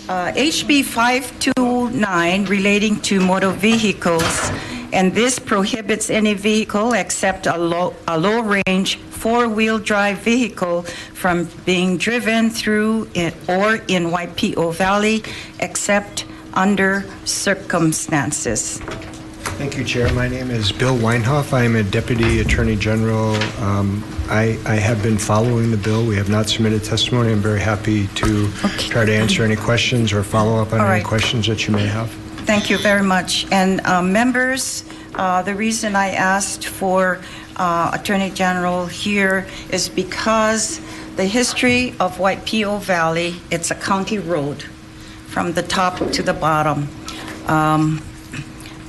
HB 529 relating to motor vehicles, and this prohibits any vehicle except a low-range four-wheel drive vehicle from being driven through or in Waipio Valley except under circumstances. Thank you, Chair. My name is Bill Weinhoff. I am a Deputy Attorney General. I have been following the bill. We have not submitted testimony. I'm very happy to try to answer any questions or follow up on any questions that you may have. Thank you very much. And members, the reason I asked for Attorney General here is because the history of Waipio Valley, it's a county road from the top to the bottom.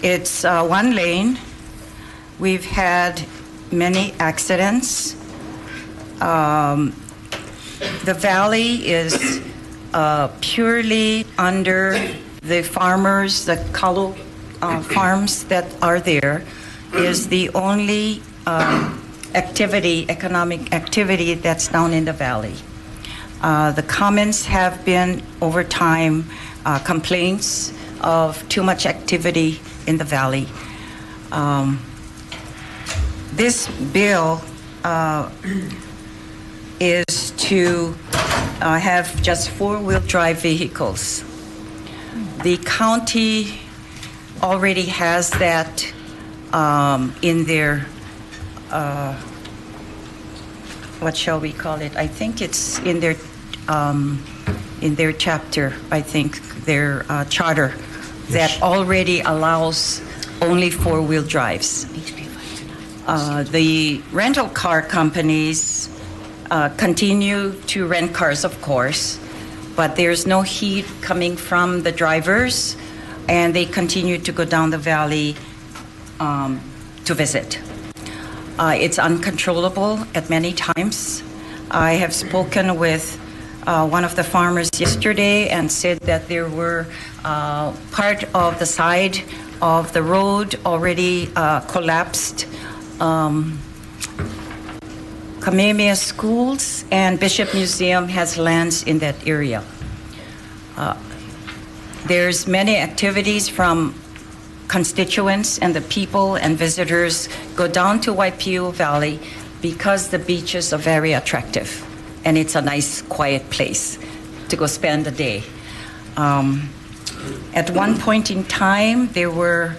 It's one lane. We've had many accidents. The valley is purely under the farmers, the Kalu farms that are there, is the only economic activity that's down in the valley. The comments have been over time complaints of too much activity in the valley. This bill is to have just four-wheel drive vehicles. The county already has that in their, what shall we call it? I think it's in their chapter, I think, their charter, that already allows only four-wheel drives. The rental car companies continue to rent cars, of course, but there's no heat coming from the drivers, and they continue to go down the valley to visit. It's uncontrollable at many times. I have spoken with one of the farmers yesterday and said that there were part of the side of the road already collapsed. Kamehameha Schools and Bishop Museum has lands in that area. There's many activities from constituents, and the people and visitors go down to Waipio Valley because the beaches are very attractive and it's a nice quiet place to go spend the day. At one point in time, there were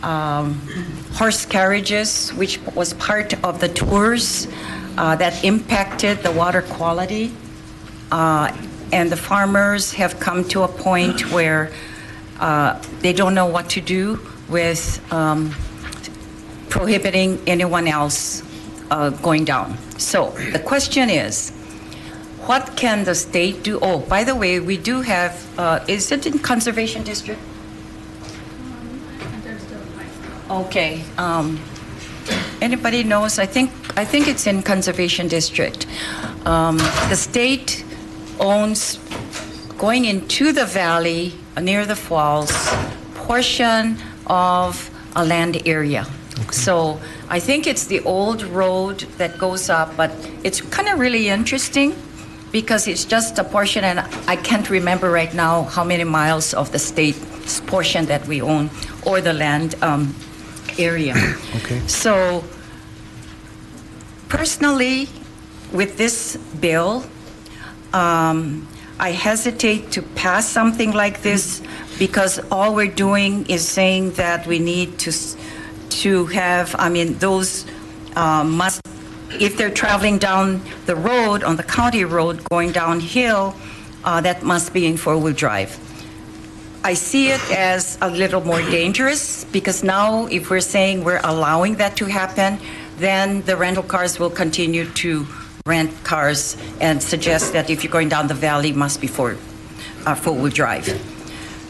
horse carriages, which was part of the tours that impacted the water quality. And the farmers have come to a point where they don't know what to do with prohibiting anyone else going down. So the question is, what can the state do? Oh, by the way, we do have, is it in Conservation District? Okay. Anybody knows? I think it's in Conservation District. The state owns, going into the valley near the falls, portion of a land area. Okay. So I think it's the old road that goes up, but it's kind of really interesting because it's just a portion, and I can't remember right now how many miles of the state's portion that we own or the land area. Okay. So personally, with this bill, I hesitate to pass something like this because all we're doing is saying that we need to have, I mean, those must, if they're traveling down the road, on the county road, going downhill, that must be in four-wheel drive. I see it as a little more dangerous because now if we're saying we're allowing that to happen, then the rental cars will continue to rent cars and suggest that if you're going down the valley, it must be four-wheel drive.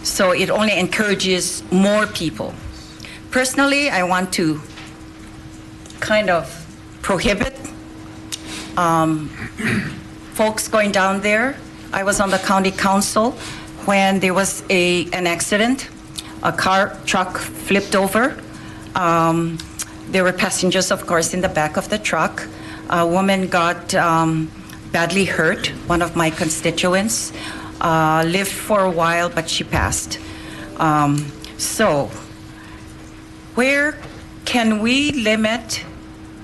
So it only encourages more people. Personally, I want to kind of prohibit folks going down there. I was on the county council when there was an accident. A truck flipped over. There were passengers, of course, in the back of the truck. A woman got badly hurt, one of my constituents. lived for a while, but she passed. So, where can we limit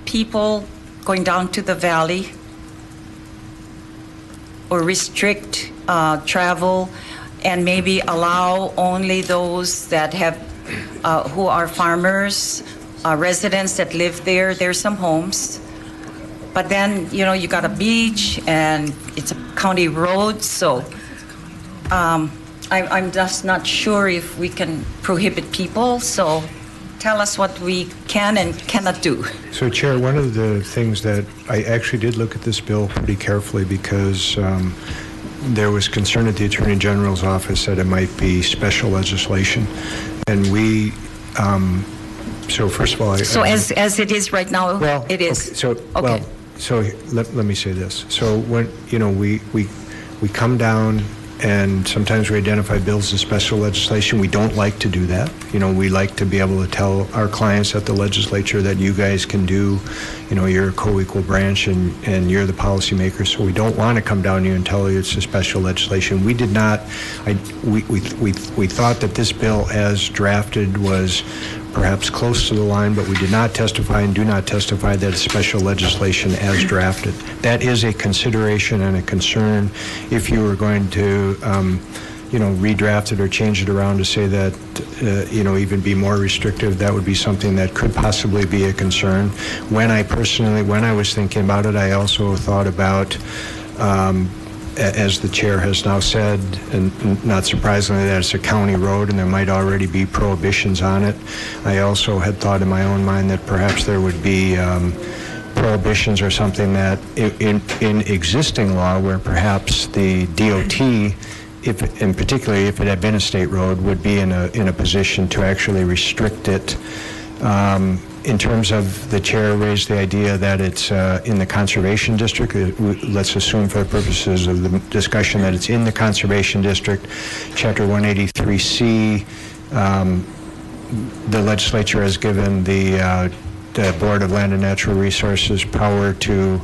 people going down to the valley or restrict travel and maybe allow only those that have, who are farmers, residents that live there? There's some homes. But then, you know, you got a beach and it's a county road, so I'm just not sure if we can prohibit people. So tell us what we can and cannot do. So, Chair, one of the things that I actually did look at this bill pretty carefully because there was concern at the Attorney General's office that it might be special legislation. And we, so first of all... as it is right now, well, it is. Okay, so let me say this. So when, you know, we come down and sometimes we identify bills as special legislation. We don't like to do that. You know, we like to be able to tell our clients at the legislature that you guys can do, you know, you're a co-equal branch and you're the policymaker, so we don't want to come down to you and tell you it's a special legislation. We did not, we thought that this bill as drafted was perhaps close to the line, but we did not testify and do not testify that it's special legislation as drafted. That is a consideration and a concern if you were going to, you know, redraft it or change it around to say that, you know, even be more restrictive. That would be something that could possibly be a concern. When I was thinking about it, I also thought about, as the chair has now said, and not surprisingly, that it's a county road and there might already be prohibitions on it. I also had thought in my own mind that perhaps there would be prohibitions or something that in existing law where perhaps the DOT, and particularly if it had been a state road, would be in a position to actually restrict it. In terms of the chair raised the idea that it's in the conservation district. Let's assume for the purposes of the discussion that it's in the conservation district. Chapter 183C, the legislature has given the Board of Land and Natural Resources power to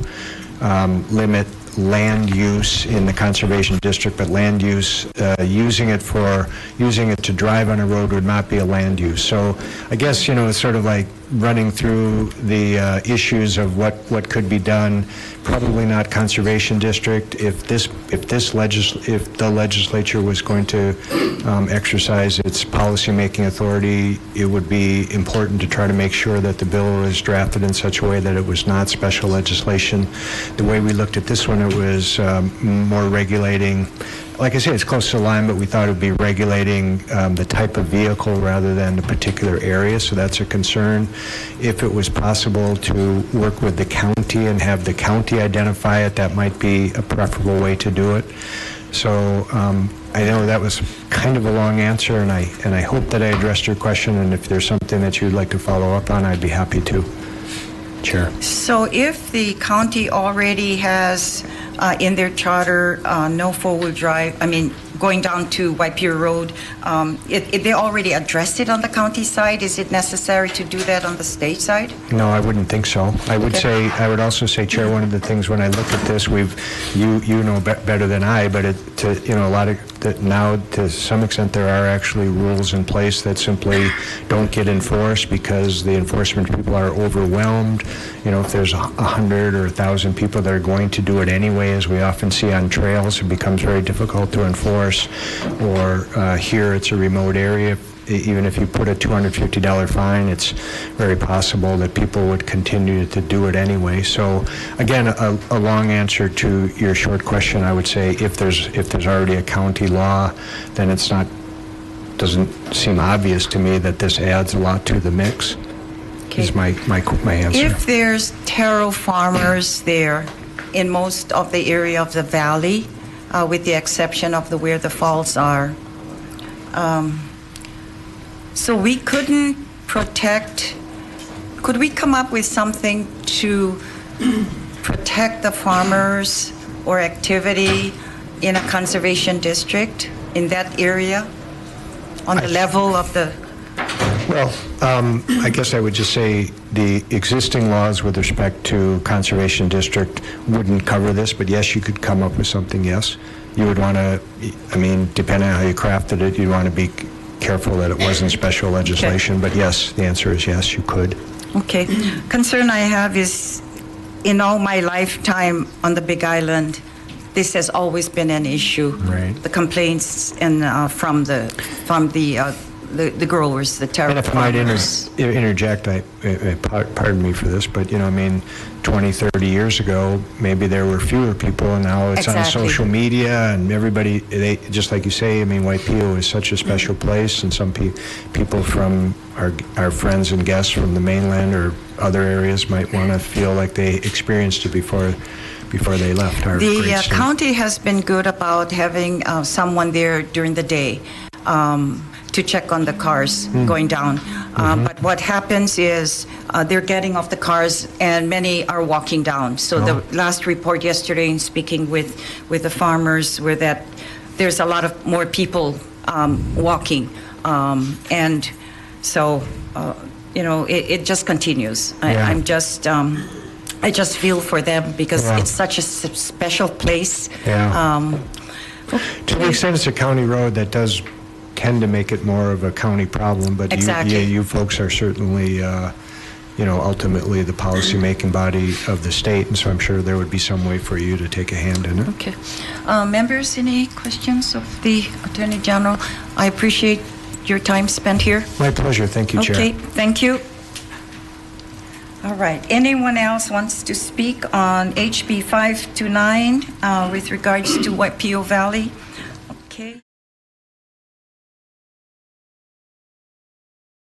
limit land use in the conservation district, but land use, using it to drive on a road would not be a land use. So I guess, you know, it's sort of like running through the issues of what could be done. Probably not conservation district. If the legislature was going to exercise its policymaking authority, it would be important to try to make sure that the bill was drafted in such a way that it was not special legislation. The way we looked at this one, it was more regulating. Like I say, it's close to the line, but we thought it would be regulating the type of vehicle rather than the particular area, so that's a concern. If it was possible to work with the county and have the county identify it, that might be a preferable way to do it. So I know that was kind of a long answer, and I hope that I addressed your question, and if there's something that you'd like to follow up on, I'd be happy to. Chair. So if the county already has in their charter no four-wheel drive, going down to Waipio Road, they already addressed it on the county side. Is it necessary to do that on the state side? No, I wouldn't think so. I would also say, Chair, one of the things when I looked at this, you know better than I, but a lot of now to some extent there are actually rules in place that simply don't get enforced because the enforcement people are overwhelmed. You know, if there's 100 or 1,000 people that are going to do it anyway, as we often see on trails, it becomes very difficult to enforce. Or here it's a remote area. Even if you put a $250 fine, it's very possible that people would continue to do it anyway. So again, a long answer to your short question, I would say if there's already a county law, then doesn't seem obvious to me that this adds a lot to the mix. Okay. Is my answer. If there's taro farmers there in most of the area of the valley, with the exception of where the falls are, so we couldn't protect, could we come up with something to protect the farmers or activity in a conservation district in that area on the level of the... Well, I guess I would just say the existing laws with respect to conservation district wouldn't cover this, but yes, you could come up with something, yes. you would want to, I mean, depending on how you crafted it, you'd want to be careful that it wasn't special legislation. But yes, the answer is yes, you could. Okay. Concern I have is, in all my lifetime on the Big Island, this has always been an issue. Right. The complaints and from the growers, the tariff And if I might farmers. interject, pardon me for this, but, you know, I mean, 20, 30 years ago, maybe there were fewer people, and now it's on Exactly. social media, and everybody, they, just like you say, I mean, Waipio is such a special place, and some people from our friends and guests from the mainland or other areas might want to feel like they experienced it before they left our great The state. county has been good about having someone there during the day to check on the cars going down. But what happens is they're getting off the cars and many are walking down. So the last report yesterday, in speaking with the farmers, were that there's a lot of more people walking. And so, you know, it just continues. Yeah. I just feel for them because Yeah. it's such a special place. Yeah. To the extent it's a county road, that does tend to make it more of a county problem, but Exactly. you folks are certainly, you know, ultimately the policy-making body of the state, and so I'm sure there would be some way for you to take a hand in it. Okay. Members, any questions of the Attorney General? I appreciate your time spent here. My pleasure. Thank you, Chair. Okay, thank you. All right. Anyone else wants to speak on HB 529 with regards to Waipio Valley?